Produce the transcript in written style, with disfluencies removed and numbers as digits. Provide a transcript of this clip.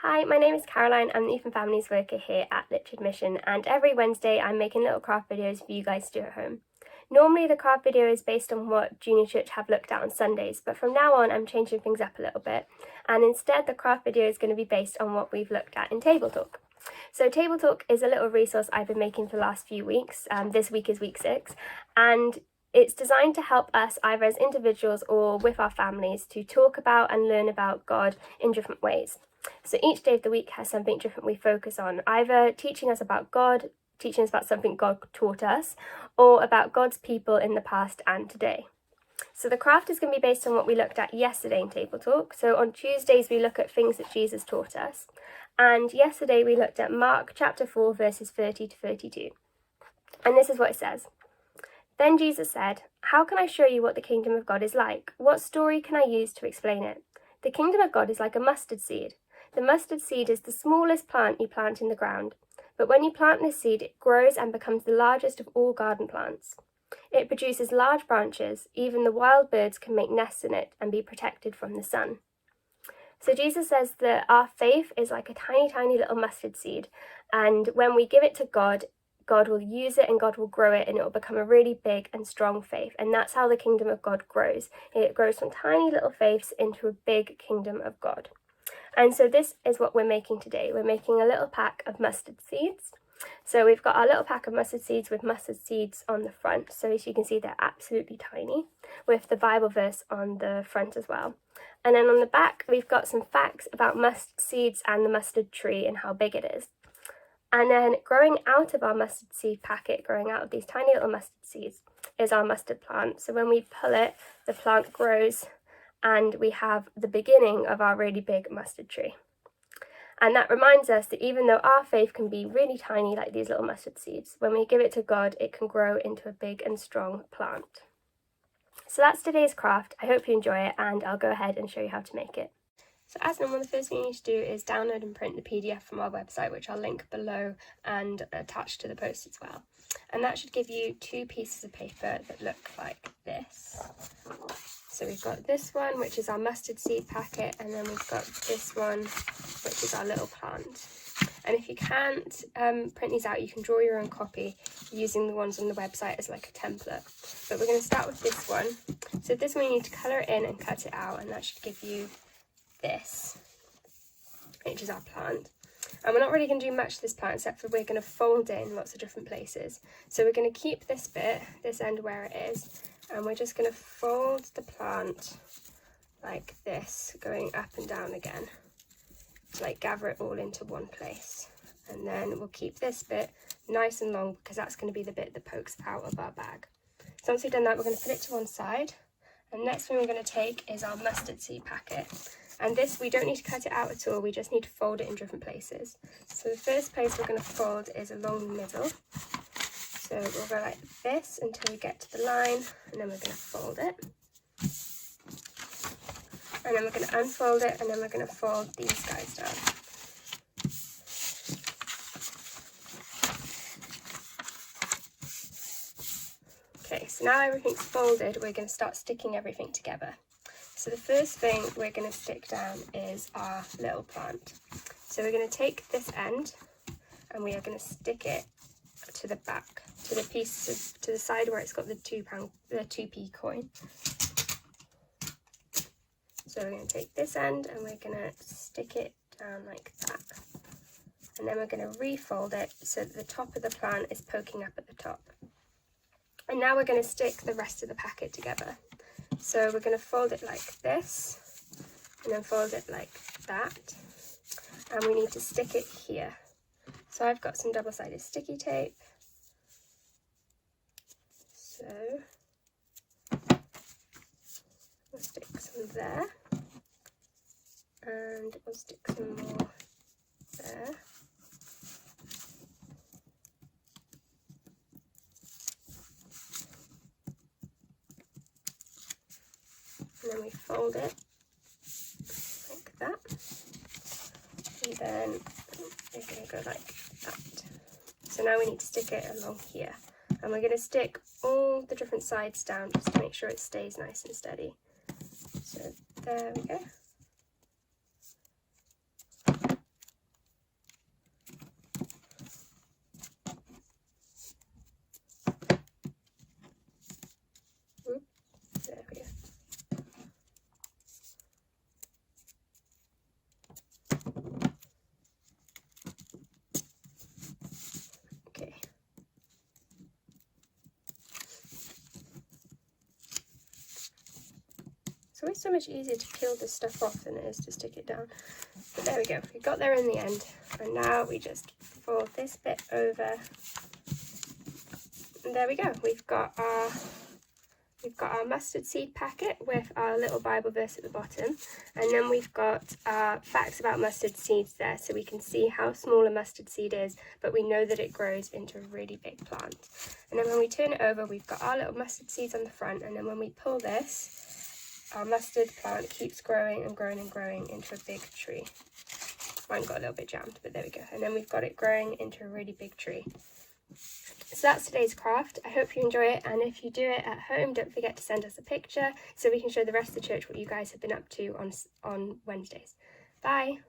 Hi, my name is Caroline. I'm the Youth and Families worker here at Litchfield Mission, and every Wednesday I'm making little craft videos for you guys to do at home. Normally the craft video is based on what Junior Church have looked at on Sundays, but from now on I'm changing things up a little bit, and instead the craft video is going to be based on what we've looked at in Table Talk. So Table Talk is a little resource I've been making for the last few weeks. This week is week 6, and it's designed to help us either as individuals or with our families to talk about and learn about God in different ways. So each day of the week has something different we focus on, either teaching us about God, teaching us about something God taught us, or about God's people in the past and today. So the craft is going to be based on what we looked at yesterday in Table Talk. So on Tuesdays we look at things that Jesus taught us, and yesterday we looked at Mark chapter 4 verses 30 to 32. And this is what it says. Then Jesus said, "How can I show you what the kingdom of God is like? What story can I use to explain it? The kingdom of God is like a mustard seed. The mustard seed is the smallest plant you plant in the ground. But when you plant this seed, it grows and becomes the largest of all garden plants. It produces large branches. Even the wild birds can make nests in it and be protected from the sun." So Jesus says that our faith is like a tiny, tiny little mustard seed. And when we give it to God, God will use it and God will grow it, and it will become a really big and strong faith. And that's how the kingdom of God grows. It grows from tiny little faiths into a big kingdom of God. And so this is what we're making today. We're making a little pack of mustard seeds. So we've got our little pack of mustard seeds with mustard seeds on the front. So as you can see, they're absolutely tiny, with the Bible verse on the front as well. And then on the back, we've got some facts about mustard seeds and the mustard tree and how big it is. And then growing out of our mustard seed packet, growing out of these tiny little mustard seeds, is our mustard plant. So when we pull it, the plant grows and we have the beginning of our really big mustard tree. And that reminds us that even though our faith can be really tiny like these little mustard seeds, when we give it to God, it can grow into a big and strong plant. So that's today's craft. I hope you enjoy it, and I'll go ahead and show you how to make it. So as normal, the first thing you need to do is download and print the PDF from our website, which I'll link below and attach to the post as well. And that should give you 2 pieces of paper that look like this. So we've got this one, which is our mustard seed packet, and then we've got this one, which is our little plant. And if you can't print these out, you can draw your own copy using the ones on the website as like a template. But we're going to start with this one. So this one you need to colour it in and cut it out, and that should give you this, which is our plant. And we're not really going to do much to this plant except for we're going to fold it in lots of different places. So we're going to keep this bit, this end where it is, and we're just going to fold the plant like this, going up and down again, to like gather it all into one place. And then we'll keep this bit nice and long because that's going to be the bit that pokes out of our bag. So once we've done that, we're going to put it to one side. And next thing we're going to take is our mustard seed packet. And this, we don't need to cut it out at all, we just need to fold it in different places. So the first place we're going to fold is along the middle. So we'll go like this until we get to the line, and then we're going to fold it. And then we're going to unfold it, and then we're going to fold these guys down. Okay, so now everything's folded, we're going to start sticking everything together. So the first thing we're going to stick down is our little plant. So we're going to take this end and we are going to stick it to the back, to the piece, to the side where it's got the 2p coin. So we're going to take this end and we're going to stick it down like that. And then we're going to refold it so that the top of the plant is poking up at the top. And now we're going to stick the rest of the packet together. So we're going to fold it like this, and then fold it like that, and we need to stick it here. So I've got some double-sided sticky tape, so we'll stick some there, and we'll stick some more there. And then we fold it like that, and then we're going to go like that. So now we need to stick it along here, and we're going to stick all the different sides down just to make sure it stays nice and steady. So there we go. always so much easier to peel this stuff off than it is to stick it down. But there we go, we got there in the end. And now we just fold this bit over. And there we go, we've got our mustard seed packet with our little Bible verse at the bottom, and then we've got our facts about mustard seeds there, so we can see how small a mustard seed is, but we know that it grows into a really big plant. And then when we turn it over, we've got our little mustard seeds on the front, and then when we pull this, our mustard plant keeps growing and growing and growing into a big tree. Mine got a little bit jammed, but there we go. And then we've got it growing into a really big tree. So that's today's craft. I hope you enjoy it, and if you do it at home, don't forget to send us a picture so we can show the rest of the church what you guys have been up to on Wednesdays. Bye!